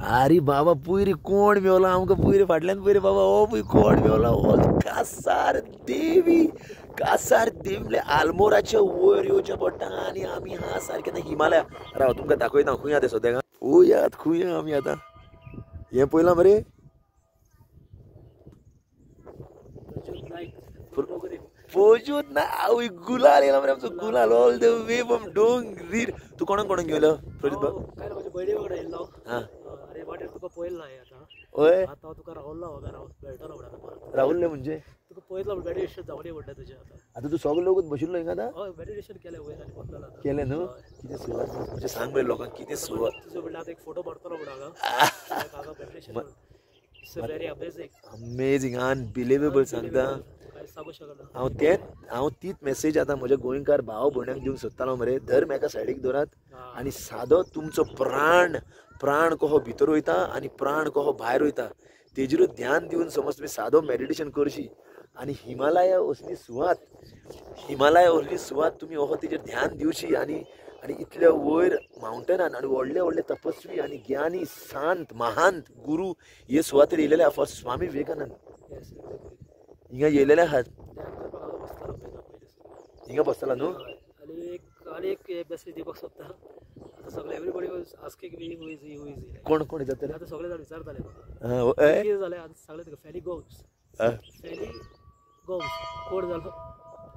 अरे बाबा पुरी कोण मेवला आमकां पुरी फाटल्यान पयरी बाबा ओ पळय कोण मेवला ओ कासार देवी म्हणल्यार आल्मोराच्या वयर येवचें पडटा आनी आमी हा सारकें हिमालया राव तुमकां दाखयता खंय आसा सद्याक पळयात खंय आमी आतां हें पळयलां मरे पोजूत ना आवय गुलाल येयला मरे आमचो गुलाल ऑल द वे फ्रॉम डोंगरीर तूं कोणाक गेलो प्रदीप भाऊ काय म्हजे बर्थडे वांगडा येयलो हां अरे वाटेर तुका पळयलो ना आतां ओय आतां तुका रावलो हांगा मेळटलो म्हणटा राहुल्ले म्हणजे तुका पळयलो मेडिटेशन जावंदी म्हणटा तुजें आतां तू सगळे लोकूच बशिल्लो हिंगा आतां हय मेडिटेशन केलें वयर आनी बसलेलो आतां केलें न्हू कितें सुवात म्हणजे सांग बरें लोकांक कितें सुवात तुजो म्हणल्यार आतां एक फोटो मारतलो म्हणून हांगा meditation it's very amazing unbelievable सांगता काय सांगू शकना हांव तीच मेसेज आतां म्हज्या गोंयकार भाव भयणांक दिवंक सोदतालो मरे धर म्हाका सायडीक दवरात आनी सादो तुमचो प्राण कहो भितर वयता आनी प्राण कहो भायर वयता तेजेरूच ध्यान दिवन समज तुमी सादो मेडिटेशन करशी आनी हिमालया असली सुवात तुमी हो तेजेर ध्यान दिवची आनी इतल्या वयर माउंटनान आनी व्हडले तपस्वी आनी ज्ञानी सांत महांत गुरू हे सुवातेर येयलेले आहा फर्स्ट स्वामी विवेकानंद हिंगा येयलेले आहात हिंगा बसतला न्हू आनी एक मेसेज दिवपाक सोदता आतां सगळे एवरीबडी वाज आस्किंग मी हू इज कोण जातले आतां सगळे जाण विचारताले कितें जालें आतां सांगलें तुका फेली गोम्स कोण जालो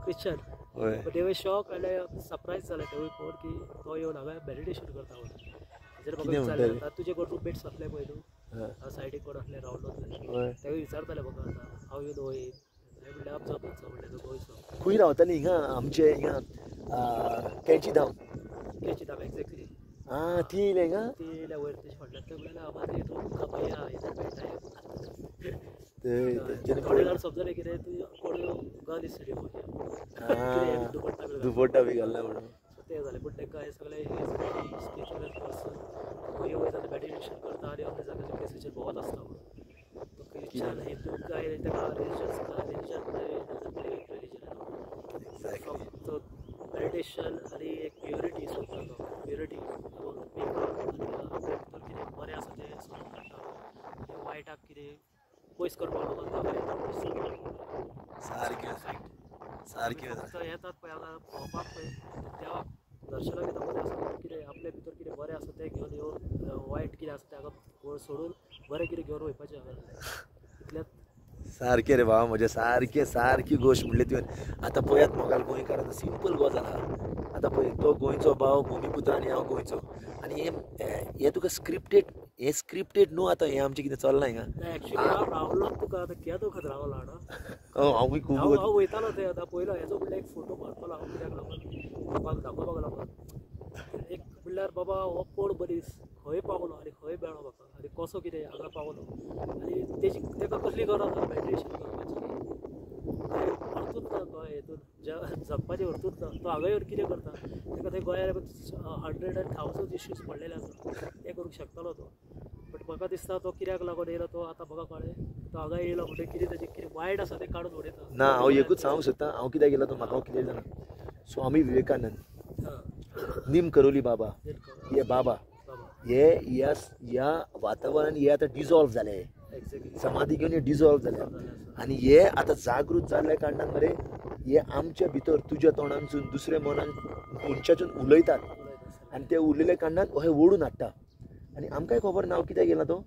क्रिश्चन बट दे वर शॉक आनी सरप्रायज जाले ते कोण की तो येवन हांगा मेडिटेशन करता म्हणून तेजेर म्हाका विचारलें आतां तुजे कोण रूममेट्स आसले पळय न्हू सायडीक कोण आसले रावलो ते विचारताले म्हाका आतां हांव येवन वय म्हणलें आमचो म्हणलें तो गोंयचो खंय रावताली हिंगा आमचे हिंगा केंची धाम एक्झॅक्टली आं ती येयले हिंगा ती येयल्या वयर तेजे फाटल्यान म्हणलें आम्हाला तुका भया येता मेळटा थोडे जाण समजले कितें तूं कोण गाली स्टेडियम दुपट्टा बी घालना म्हणून ते जालें पूण तांकां हे सगळे स्पिरिच्युअल पर्सन खंय वयता ते मेडिटेशन करता आनी आपल्या जाग्याचेर प्लेसीचेर भोंवत आसता म्हणून तो क्रिश्चन हिंदू काय ताका फक्त मेडिटेशन आनी एक प्युरिटी सोदता तो प्युरिटी भितर कितें बरें आसा तें सोदून काडटा आनी वायटाक कितें पयस करपाक लागून सारकें येतात पळय हांगा भोंवपाक पळय देवाक दर्शनाक येता बरें आसा कितें आपल्या भितर कितें बरें आसा तें घेवन येवन वायट कितें आसा तें हांगा सोडून बरें कितें घेवन वयपाचें हांगा इतल्यात सारकें रे बाबा म्हजें सारकी गोश्ट म्हणली तुवें आतां पळयात म्हाका गोंयकारांचो सिंपल गजाल आहा आतां पळय तो गोंयचो भाव भुमिपुत्र आनी हांव गोंयचो आनी हें तुका स्क्रिप्टेड न्हू आतां हें आमचें कितें चल्लां हिंगा एक्चुअली हांव रावलो तुका आतां केदो वखत रावलो हांवूय खूब हांव वयतालो थंय आतां पयलो हेजो म्हणल्यार एक फोटो मारतलो हांव कित्याक लागून लोकांक दाखोवपाक लागून एक म्हणल्यार बाबा हो कोण मनीस खंय पावलो आनी खंय मेळ्ळो म्हाका आनी कसो कितें हांगा पावलो आनी ताका कसली गरज आसा मेडिटेशन करपाची अर्थूच ना गोंय हितून जगपाचें अर्थूच ना तो हांगा येवन कितें करता ताका थंय गोंयान 100,000 इश्यूज पडलेले आसा ते करूंक शकतालो तो बट म्हाका दिसता तो कित्याक लागून येयलो तो आतां म्हाका कळ्ळें तो हांगा येयलो म्हणजे कितें ताजें कितें वायट आसा तें काडून उडयता ना हांव एकूच सांगूंक सोदतां हांव कित्याक गेलो तो म्हाका कितें जाणा स्वामी विवेकानंद नीम करोली बाबा हे बाबा हे ह्या वातावरण हे आतां डिजॉल्व जाले समाधी घेवन हे डिजॉल्व जाले आनी हे आतां जागृत जाल्ल्या कारणान मरे हे आमच्या भितर तुज्या तोंडांसून दुसऱ्या मनशाच्यान उलयतात आनी ते उलयल्या कारणान हे ओडून हाडटा आनी आमकांय खबर ना हांव कित्याक गेला तो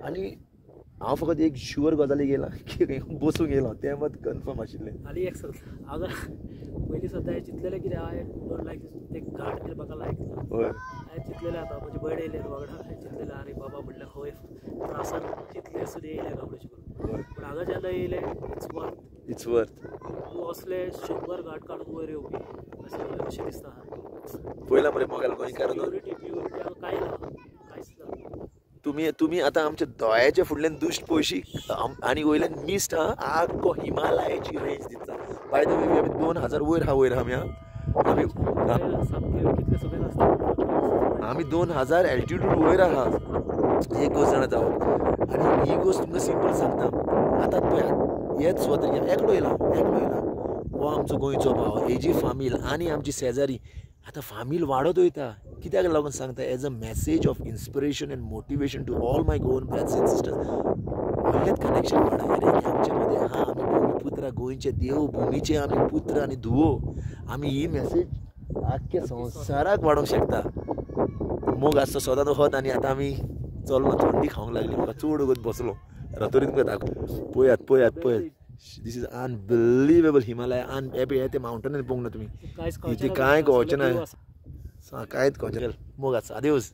आनी हांव फकत एक शुअर गजाली गेला की बसूंक येयलो तें मात कन्फर्म आशिल्लें आनी एक सांग हांगा पयलीं सद्दां हांवें चिंतलेलें कितें हांवें डोंट लायक ते घाट कितें म्हाका लायक ना हांवें चिंतलेलें आतां म्हजी भयण येयली वांगडा हांवें चिंतलेलें आरे बाबा म्हणल्यार खंय त्रासान चिंतलें सुद्दां येयलें गाबडे करून पूण हांगा जेन्ना येयलें इट्स वर्थ तूं असले 100 घाट काडून वयर येवपी अशें दिसता पयला मरे मोगाल गोंयकार प्युरिटी हांगा कांय ना कांयच ना तुम्ही आतां आमच्या दोळ्याच्या फुडल्यान दुश्ट पयशी आनी वयल्यान मिस्ट आख्खो हिमालयाची रेंज दिता बाय द वे आमी 2000 वयर आमी आमी 2000 एल्टिट्यूड वयर आहा एक गोश्ट जाणा हांव आनी ही गोश्ट तुमकां सिंपल सांगता आतां पळयात हेच स्वतंत्र एकलो येयला हो आमचो गोंयचो भाव हेजी फामील आनी आमची शेजारी आतां फामील वाडत वयता कित्याक लागून सांगता as a message of inspiration and motivation to all my Goan brothers and sisters. व्हडलेंच कनेक्शन वाडा अरे की आमचे मध्ये हा आमी भूमिपुत्र गोंयचे देव भुमीचे आमी पुत्र आनी धुवो आमी ही मॅसेज आख्ख्या संवसाराक वाडोवंक शकता. मोग आसता सदां होत आनी आतां आमी चलना थंडी खावंक लागली म्हाका चड वगत बसलो रातोरी तुमकां दाखव पळयात दिस इज अनबिलिव्हेबल हिमालय हे ते माउंटन पळोवंक ना तुमी कांयच इथे कांय कळचें ना कांयच कळचें मोग आसा. अदेवस.